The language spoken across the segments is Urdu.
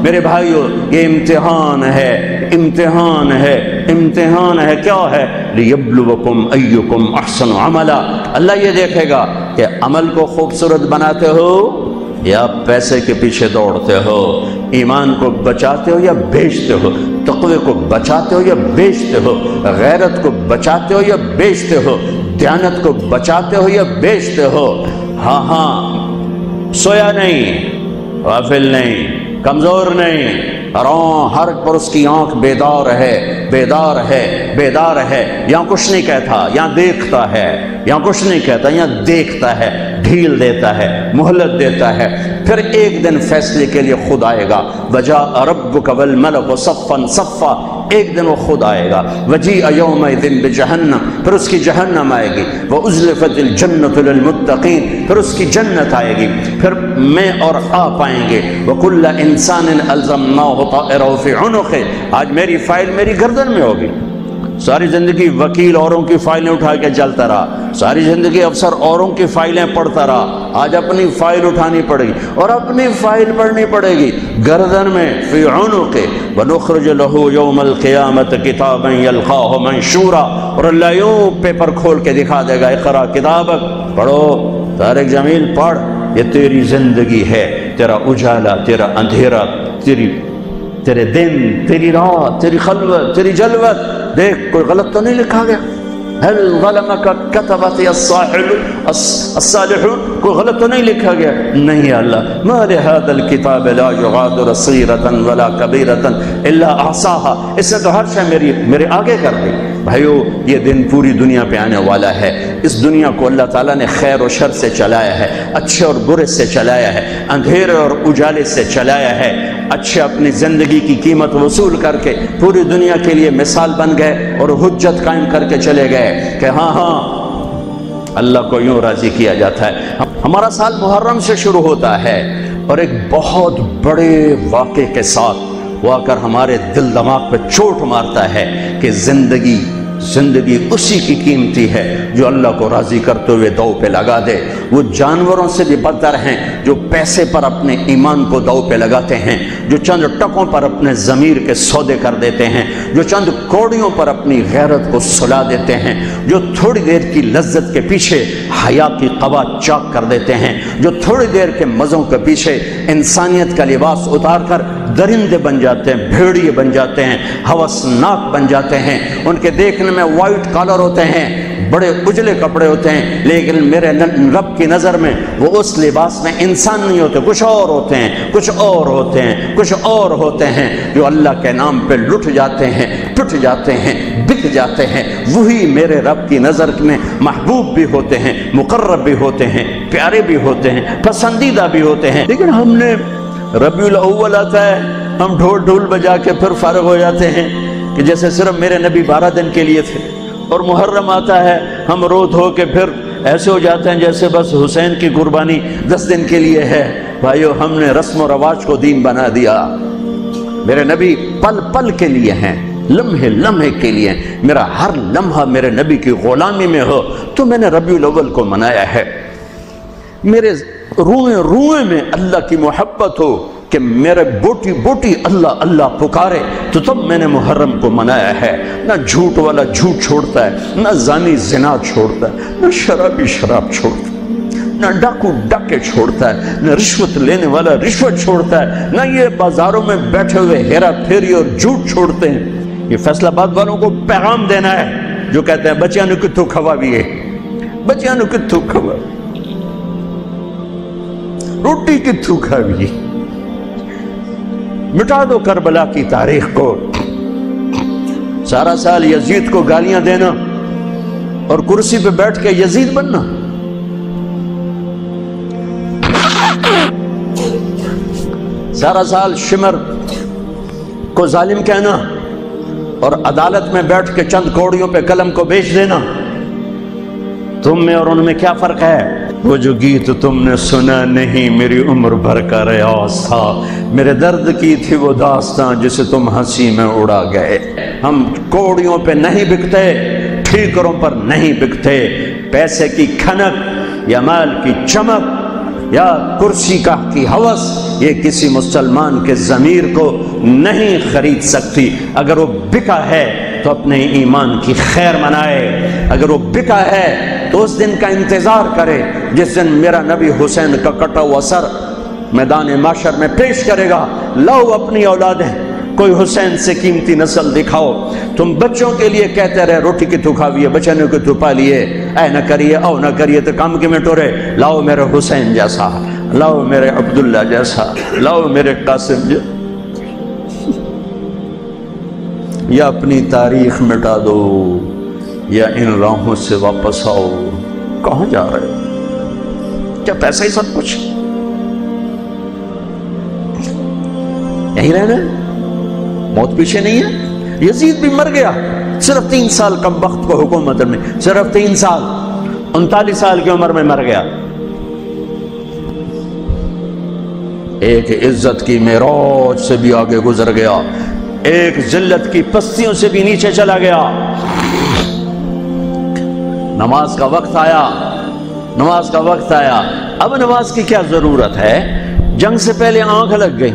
میرے بھائیو یہ امتحان ہے، امتحان ہے، امتحان ہے۔ کیا ہے؟ لیبلوکم ایکم احسن عملا۔ اللہ یہ دیکھے گا کہ عمل کو خوبصورت بناتے ہو یا پیسے کے پیچھے دوڑتے ہو، ایمان کو بچاتے ہو یا بیچتے ہو، تقوی کو بچاتے ہو یا بیچتے ہو، غیرت کو بچاتے ہو یا بیچتے ہو، دیانت کو بچاتے ہو یا بیچتے ہو۔ ہاں ہاں، سویا نہیں، غافل نہیں، کمزور نہیں، ہر پر اس کی آنکھ بیدار ہے، بیدار ہے، بیدار ہے۔ یہاں کچھ نہیں کہتا، یہاں دیکھتا ہے، یہاں کچھ نہیں کہتا، یہاں دیکھتا ہے، ڈھیل دیتا ہے، مہلت دیتا ہے۔ پھر ایک دن فیصلے کے لیے خود آئے گا، وجاء ربک والملک صفا صفا، ایک دن وہ خود آئے گا۔ وجیء یومئذ بجہنم، پھر اس کی جہنم آئے گی۔ وازلفت الجنۃ للمتقین، پھر اس کی جنت آئے گی۔ پھر میں اور آپ آئیں گے۔ وکل انسان الزمناہ طائرہ فی عنقہ، آج میری فائل میری گردن میں ہوگی۔ ساری زندگی وکیل اوروں کی فائلیں اٹھا کے چلتا رہا، ساری زندگی افسر اوروں کی فائلیں پڑھتا رہا، آج اپنی فائل اٹھانی پڑے گی اور اپنی فائل پڑھنی پڑے گی گردن میں، فی عنق۔ ونخرج له یوم القیامۃ کتابا یلقاہ منشورا، اور اللہ یوں پیپر کھول کے دکھا دے گا، اقرا کتابک، پڑھو طارق جمیل پڑھ، یہ تیری زندگی ہے، تیرا اجالا، تیرا اندھیرا، تیرے دن، تیری رات، تیری خلوت، تیری جلوت، دیکھ کوئی غلط تو نہیں لکھا گیا؟ هل ظلمك كتبت الصالحون، کوئی غلط تو نہیں لکھا گیا؟ نہیں اللہ، ما لهذا الكتاب لا يغادر صغيرة ولا كبيرة الا احصاها، اس نے تو ہر شے میرے آگے کر دی۔ بھائیو یہ دن پوری دنیا پہ آنے والا ہے۔ اس دنیا کو اللہ تعالیٰ نے خیر و شر سے چلایا ہے، اچھے اور برے سے چلایا ہے، اندھیرے اور اجالے سے چلایا ہے۔ اچھے اپنی زندگی کی قیمت وصول کر کے پوری دنیا کے لیے مثال بن گئے اور حجت قائم کر کے چلے گئے کہ ہاں ہاں اللہ کو یوں راضی کیا جاتا ہے۔ ہمارا سال محرم سے شروع ہوتا ہے اور ایک بہت بڑے واقعے کے ساتھ وہ آ کر ہمارے دل دماغ پہ چوٹ مارتا ہے کہ زندگی اسی کی قیمتی ہے جو اللہ کو راضی کرتے ہوئے دو پہ لگا دے۔ وہ جانوروں سے بھی بدتر ہیں جو پیسے پر اپنے ایمان کو دو پہ لگاتے ہیں، جو چند ٹکوں پر اپنے ضمیر کے سودے کر دیتے ہیں، جو چند کوڑیوں پر اپنی غیرت کو سلا دیتے ہیں، جو تھوڑی دیر کی لذت کے پیچھے حیا کی قبا چاک کر دیتے ہیں، جو تھوڑی دیر کے مزوں کے پیچھے انسانیت کا لباس اتار کر درندے بن جاتے ہیں، بھیڑیے بن جاتے ہیں، ہوسناک بن جاتے ہیں۔ ان کے دیکھنے میں وائٹ کالر ہوتے ہیں، بڑے اجلے کپڑے ہوتے ہیں، لیکن میرے رب کی نظر میں وہ اس لباس میں انسان نہیں ہوتے، کچھ اور ہوتے ہیں، کچھ اور ہوتے ہیں، کچھ اور ہوتے ہیں، جو اللہ کے نام پہ لٹ جاتے ہیں، پٹ جاتے ہیں، بک جاتے ہیں۔ وہی میرے رب کی نظر میں محبوب بھی ہوتے ہیں، مقرب بھی ہوتے ہیں، پیارے بھی ہوتے ہیں، پسندیدہ بھی ہوتے ہیں۔ لیکن ہم نے ربیع الاول آتا ہے، ہم ڈھول بجا کے پھر فارغ ہو جاتے ہیں کہ جیسے صرف میرے نبی 12 دن کے لیے تھے، اور محرم آتا ہے ہم رو دھو کے پھر ایسے ہو جاتے ہیں جیسے بس حسین کی قربانی 10 دن کے لیے ہے۔ بھائیو ہم نے رسم و رواج کو دین بنا دیا۔ میرے نبی پل پل کے لیے ہیں، لمحے لمحے کے لیے، میرا ہر لمحہ میرے نبی کی غلامی میں ہو تو میں نے ربیع الاول کو منایا ہے۔ میرے روئے روئے میں اللہ کی محبت ہو کہ میرے بوٹی بوٹی اللہ اللہ پکارے تو تب میں نے محرم کو منایا ہے۔ نہ جھوٹ والا جھوٹ چھوڑتا ہے، نہ زانی زنا چھوڑتا ہے، نہ شرابی شراب چھوڑتا ہے، نہ ڈاکو ڈاکے چھوڑتا ہے، نہ رشوت لینے والا رشوت چھوڑتا ہے، نہ یہ بازاروں میں بیٹھے ہوئے ہیرا پھیری اور جھوٹ چھوڑتے ہیں۔ یہ فیصلہ آباد والوں کو پیغام دینا ہے جو کہتے ہیں بچیاں نو کتھوں کھوا بھی ہے، بچیاں نو کتھوں کھوا، روٹی کتھوں کھا بھی، مٹا دو کربلا کی تاریخ کو۔ سارا سال یزید کو گالیاں دینا اور کرسی پہ بیٹھ کے یزید بننا، سارا سال شمر کو ظالم کہنا اور عدالت میں بیٹھ کے چند کوڑیوں پہ قلم کو بیچ دینا۔ تم میں اور ان میں کیا فرق ہے؟ وہ جو گیت تم نے سنا نہیں میری عمر بھر کا ریاض تھا، میرے درد کی تھی وہ داستان جسے تم ہنسی میں اڑا گئے۔ ہم کوڑیوں پہ نہیں بکتے، ٹھیکروں پر نہیں بکتے، پیسے کی کھنک یا مال کی چمک یا کرسی کا کی ہوس یہ کسی مسلمان کے ضمیر کو نہیں خرید سکتی۔ اگر وہ بکا ہے تو اپنے ایمان کی خیر منائے، اگر وہ بکا ہے تو اس دن کا انتظار کرے جس دن میرا نبی حسین کا کٹا ہوا سر میدان محشر میں پیش کرے گا۔ لاؤ اپنی اولادیں، کوئی حسین سے قیمتی نسل دکھاؤ۔ تم بچوں کے لیے کہتے رہے روٹی کی تو کھاویے، بچنے کو تو پالیے، اے نہ کریے او نہ کریے تو کام کی میں ٹورے۔ لاؤ میرے حسین جیسا، لاؤ میرے عبداللہ جیسا، لاؤ میرے قاسم جیسا، یا اپنی تاریخ مٹا دو یا ان راہوں سے واپس آؤ۔ کہاں جا رہے ہو؟ کیا پیسہ ہی سب کچھ؟ یہی رہنا؟ موت پیچھے نہیں ہے؟ یزید بھی مر گیا، صرف 3 سال کم وقت کو حکومت میں، صرف 3 سال، 39 سال کی عمر میں مر گیا۔ ایک عزت کی معراج سے بھی آگے گزر گیا، ایک ذلت کی پستیوں سے بھی نیچے چلا گیا۔ نماز کا وقت آیا، نماز کا وقت آیا۔ اب نماز کی کیا ضرورت ہے؟ جنگ سے پہلے آنکھ لگ گئی،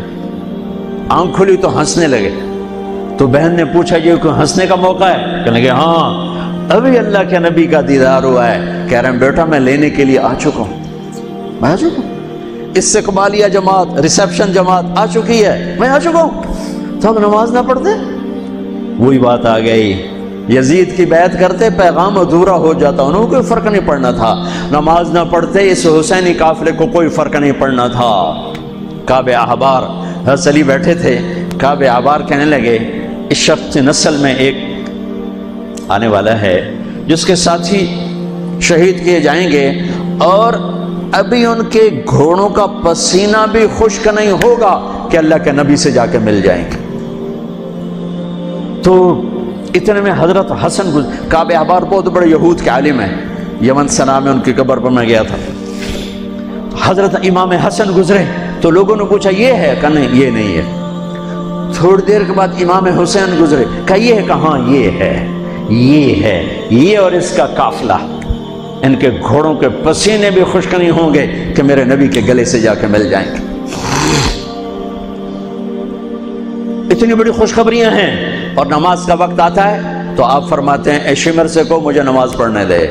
آنکھ کھلی تو ہنسنے لگے۔ تو بہن نے پوچھا یہ کوئی ہنسنے کا موقع ہے؟ کہنے لگے ہاں ابھی اللہ کے نبی کا دیدار ہوا ہے۔ کہہ رہے ہیں بیٹا میں لینے کے لیے آ چکا ہوں، میں آ چکا ہوں، استقبالیہ جماعت، ریسیپشن جماعت آ چکی ہے، میں آ چکا ہوں۔ تو اب نماز نہ پڑھتے؟ وہی بات آ گئی، یزید کی بیعت کرتے پیغام ادھورا ہو جاتا، انہوں کو کوئی فرق نہیں پڑنا تھا۔ نماز نہ پڑھتے اس حسینی قافلے کو کوئی فرق نہیں پڑنا تھا۔ کعب احبار حضرت علی بیٹھے تھے، کعب احبار کہنے لگے اس شخص نسل میں ایک آنے والا ہے جس کے ساتھی شہید کیے جائیں گے اور ابھی ان کے گھوڑوں کا پسینہ بھی خشک نہیں ہوگا کہ اللہ کے نبی سے جا کے مل جائیں گے۔ تو اتنے میں حضرت حسن کعب احبار بہت بڑے یہود کے عالم ہیں، یمن سنا میں ان کی قبر پر میں گیا تھا۔ حضرت امام حسن گزرے تو لوگوں نے پوچھا یہ ہے؟ کہ نہیں یہ نہیں ہے۔ تھوڑی دیر کے بعد امام حسین گزرے، کہا یہ ہے؟ کہاں یہ ہے، یہ ہے، یہ اور اس کا قافلہ، ان کے گھوڑوں کے پسینے بھی خشک نہیں ہوں گے کہ میرے نبی کے گلے سے جا کے مل جائیں گے۔ اتنی بڑی خوشخبریاں ہیں، اور نماز کا وقت آتا ہے تو آپ فرماتے ہیں اے شمر سے کو مجھے نماز پڑھنے دے۔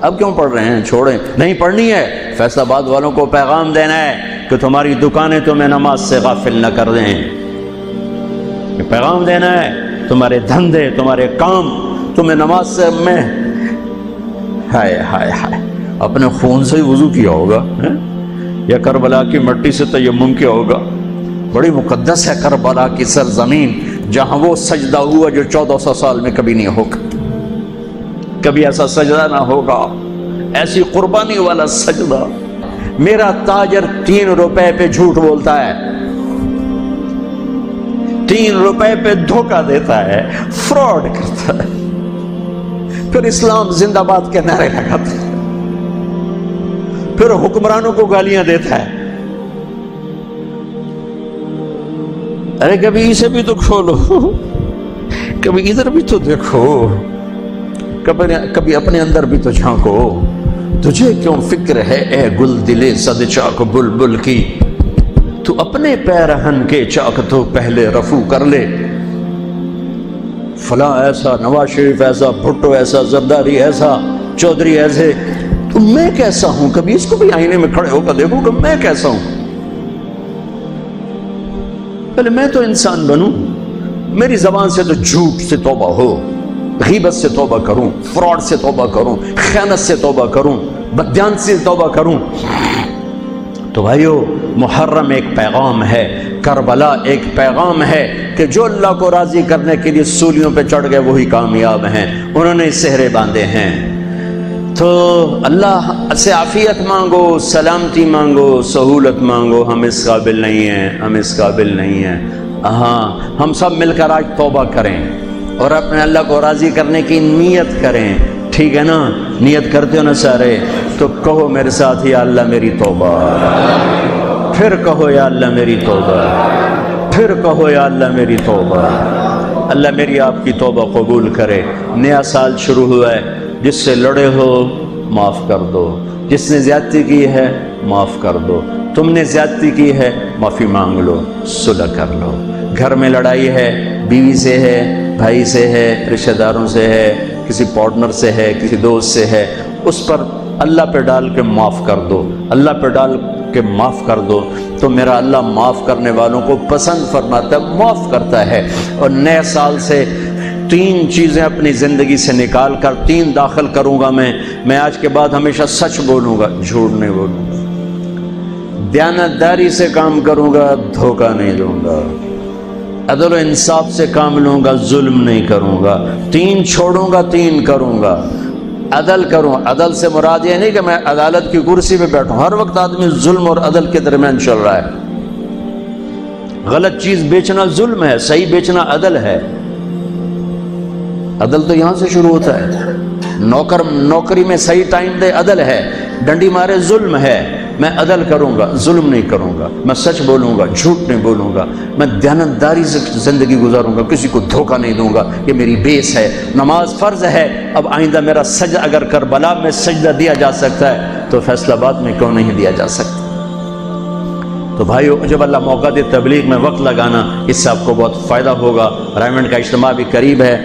اب کیوں پڑھ رہے ہیں؟ چھوڑیں، نہیں پڑھنی ہے۔ فیصل آباد والوں کو پیغام دینا ہے کہ تمہاری دکانیں تمہیں نماز سے غافل نہ کر دیں، یہ پیغام دینا ہے۔ تمہارے دھندے، تمہارے کام تمہیں نماز سے میں ہائے ہائے ہائے اپنے خون سے ہی وضو کیا ہوگا یا کربلا کی مٹی سے تیمم کیا ہوگا۔ بڑی مقدس ہے کربلا کی سرزمین، جہاں وہ سجدہ ہوا جو 1400 سال میں کبھی نہیں ہوگا، کبھی ایسا سجدہ نہ ہوگا، ایسی قربانی والا سجدہ۔ میرا تاجر 3 روپے پہ جھوٹ بولتا ہے، 3 روپے پہ دھوکہ دیتا ہے، فراڈ کرتا ہے، پھر اسلام زندہ باد کے نعرے لگاتا ہے، پھر حکمرانوں کو گالیاں دیتا ہے۔ ارے کبھی اسے بھی تو کھولو، کبھی ادھر بھی تو دیکھو، کبھی اپنے اندر بھی تو جھانکو۔ تجھے کیوں فکر ہے اے گل دلے صد چاک بلبل کی، تو اپنے پیرہن کے چاک تو پہلے رفو کر لے۔ فلاں ایسا، نواز شریف ایسا، بھٹو ایسا، زرداری ایسا، چودھری ایسے، تو میں کیسا ہوں؟ کبھی اس کو بھی آئینے میں کھڑے ہو کر دیکھو کہ میں کیسا ہوں۔ پہلے میں تو انسان بنوں، میری زبان سے تو جھوٹ سے توبہ ہو، غیبت سے توبہ کروں، فراڈ سے توبہ کروں، خیانت سے توبہ کروں، بددیانتی سے توبہ کروں۔ تو بھائیو، محرم ایک پیغام ہے، کربلا ایک پیغام ہے کہ جو اللہ کو راضی کرنے کے لیے سولیوں پہ چڑھ گئے وہی کامیاب ہیں، انہوں نے سہرے باندھے ہیں۔ تو اللہ سے عافیت مانگو، سلامتی مانگو، سہولت مانگو۔ ہم اس قابل نہیں ہیں، ہم اس قابل نہیں ہیں۔ ہاں، ہم سب مل کر آج توبہ کریں اور اپنے اللہ کو راضی کرنے کی نیت کریں، ٹھیک ہے نا؟ نیت کرتے ہو نا سارے؟ تو کہو میرے ساتھ، یا اللہ میری توبہ، پھر کہو یا اللہ میری توبہ، پھر کہو یا اللہ میری توبہ۔ اللہ میری آپ کی توبہ قبول کرے۔ نیا سال شروع ہوا ہے، جس سے لڑے ہو معاف کر دو، جس نے زیادتی کی ہے معاف کر دو، تم نے زیادتی کی ہے معافی مانگ لو، صلح کر لو۔ گھر میں لڑائی ہے، بیوی سے ہے، بھائی سے ہے، رشتہ داروں سے ہے، کسی پارٹنر سے ہے، کسی دوست سے ہے، اس پر اللہ پہ ڈال کے معاف کر دو، اللہ پہ ڈال کے معاف کر دو، تو میرا اللہ معاف کرنے والوں کو پسند فرماتا ہے، معاف کرتا ہے۔ اور نئے سال سے 3 چیزیں اپنی زندگی سے نکال کر 3 داخل کروں گا میں آج کے بعد ہمیشہ سچ بولوں گا، جھوٹ نہیں بولوں گا، دیانتداری سے کام کروں گا، دھوکہ نہیں دوں گا، عدل و انصاف سے کام لوں گا، ظلم نہیں کروں گا، 3 چھوڑوں گا، 3 کروں گا، عدل کروں۔ عدل سے مراد یہ نہیں کہ میں عدالت کی کرسی پہ بیٹھوں، ہر وقت آدمی ظلم اور عدل کے درمیان چل رہا ہے۔ غلط چیز بیچنا ظلم ہے، صحیح بیچنا عدل ہے۔ عدل تو یہاں سے شروع ہوتا ہے، نوکری میں صحیح ٹائم دے، عدل ہے، ڈنڈی مارے، ظلم ہے۔ میں عدل کروں گا، ظلم نہیں کروں گا، میں سچ بولوں گا، جھوٹ نہیں بولوں گا، میں دیانتداری سے زندگی گزاروں گا، کسی کو دھوکہ نہیں دوں گا، یہ میری بیس ہے۔ نماز فرض ہے، اب آئندہ میرا سجدہ اگر کربلا میں سجدہ دیا جا سکتا ہے تو فیصل آباد میں کیوں نہیں دیا جا سکتا؟ تو بھائیو، جب اللہ موقع دے تبلیغ میں وقت لگانا، اس سے آپ کو بہت فائدہ ہوگا۔ رائمنڈ کا اجتماع بھی قریب ہے،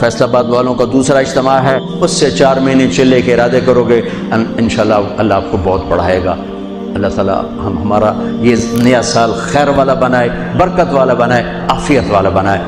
فیصل آباد والوں کا دوسرا اجتماع ہے، اس سے 4 مہینے چلے کے ارادے کرو گے، انشاءاللہ اللہ آپ کو بہت پڑھائے گا۔ اللہ تعالیٰ ہمارا یہ نیا سال خیر والا بنائے، برکت والا بنائے، عافیت والا بنائے۔